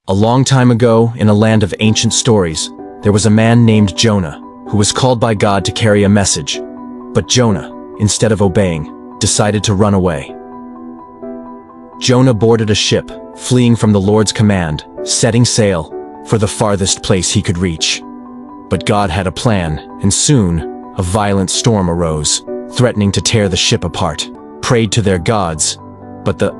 A long time ago, in a land of ancient stories, there was a man named Jonah, who was called by God to carry a message. But Jonah, instead of obeying, decided to run away. Jonah boarded a ship, fleeing from the Lord's command, setting sail for the farthest place he could reach. But God had a plan, and soon, a violent storm arose, threatening to tear the ship apart. Prayed to their gods, but the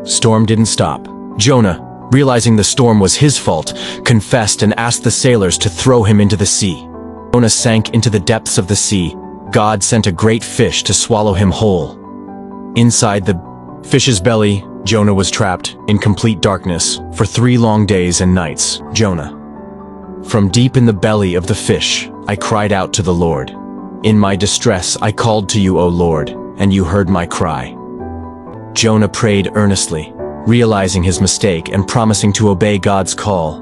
storm didn't stop. Jonah, realizing the storm was his fault, confessed and asked the sailors to throw him into the sea. Jonah sank into the depths of the sea. God sent a great fish to swallow him whole. Inside the fish's belly, Jonah was trapped in complete darkness for 3 long days and nights. Jonah. From deep in the belly of the fish, I cried out to the Lord. In my distress, I called to you, O Lord, and you heard my cry. Jonah prayed earnestly, realizing his mistake and promising to obey God's call.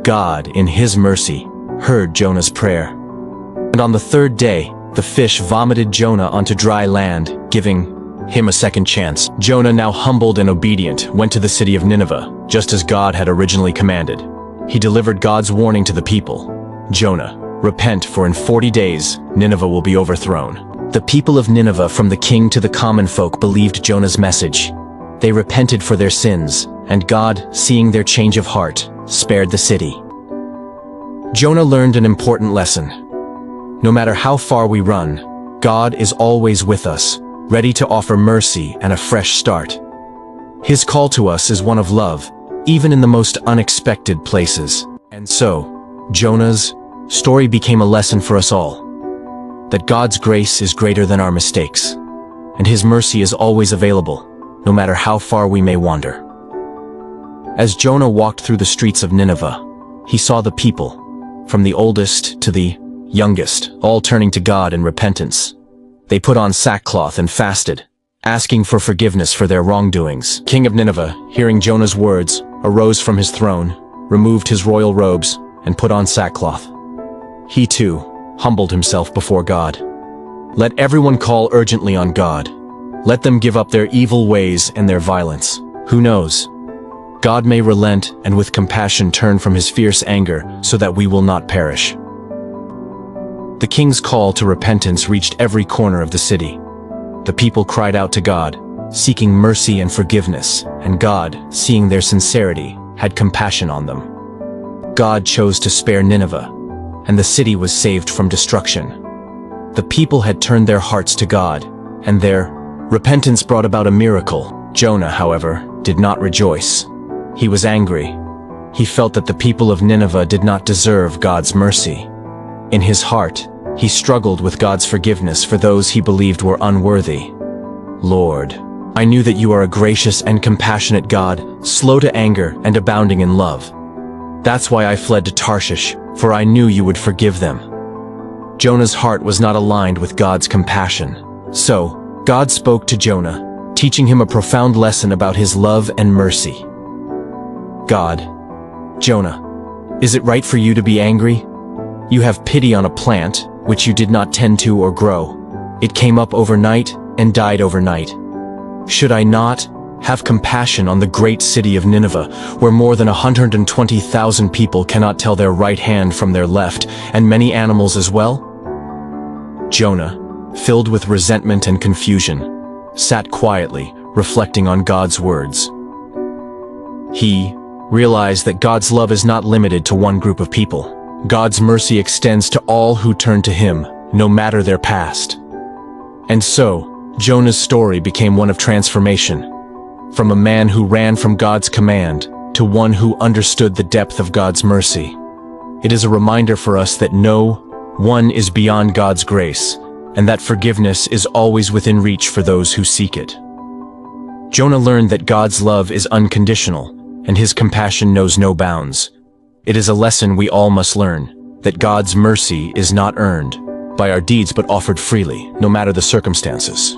God, in his mercy, heard Jonah's prayer. And on the 3rd day, the fish vomited Jonah onto dry land, giving him a second chance. Jonah, now humbled and obedient, went to the city of Nineveh, just as God had originally commanded. He delivered God's warning to the people. Jonah, repent, for in 40 days, Nineveh will be overthrown. The people of Nineveh, from the king to the common folk, believed Jonah's message. They repented for their sins, and God, seeing their change of heart, spared the city. Jonah learned an important lesson. No matter how far we run, God is always with us, ready to offer mercy and a fresh start. His call to us is one of love, even in the most unexpected places. And so, Jonah's story became a lesson for us all, that God's grace is greater than our mistakes, and His mercy is always available, no matter how far we may wander. As Jonah walked through the streets of Nineveh, he saw the people, from the oldest to the youngest, all turning to God in repentance. They put on sackcloth and fasted, asking for forgiveness for their wrongdoings. King of Nineveh, hearing Jonah's words, arose from his throne, removed his royal robes, and put on sackcloth. He too humbled himself before God. Let everyone call urgently on God. Let them give up their evil ways and their violence. Who knows? God may relent and with compassion turn from his fierce anger so that we will not perish. The king's call to repentance reached every corner of the city. The people cried out to God, seeking mercy and forgiveness, and God, seeing their sincerity, had compassion on them. God chose to spare Nineveh, and the city was saved from destruction. The people had turned their hearts to God, and their repentance brought about a miracle. Jonah, however, did not rejoice. He was angry. He felt that the people of Nineveh did not deserve God's mercy. In his heart, he struggled with God's forgiveness for those he believed were unworthy. Lord, I knew that you are a gracious and compassionate God, slow to anger and abounding in love. That's why I fled to Tarshish, for I knew you would forgive them. Jonah's heart was not aligned with God's compassion. So, God spoke to Jonah, teaching him a profound lesson about his love and mercy. God, Jonah, is it right for you to be angry? You have pity on a plant, which you did not tend to or grow. It came up overnight and died overnight. Should I not have compassion on the great city of Nineveh, where more than 120,000 people cannot tell their right hand from their left, and many animals as well? Jonah, filled with resentment and confusion, sat quietly, reflecting on God's words. He realized that God's love is not limited to one group of people. God's mercy extends to all who turn to Him, no matter their past. And so, Jonah's story became one of transformation, from a man who ran from God's command to one who understood the depth of God's mercy. It is a reminder for us that no one is beyond God's grace, and that forgiveness is always within reach for those who seek it. Jonah learned that God's love is unconditional, and His compassion knows no bounds. It is a lesson we all must learn, that God's mercy is not earned by our deeds but offered freely, no matter the circumstances.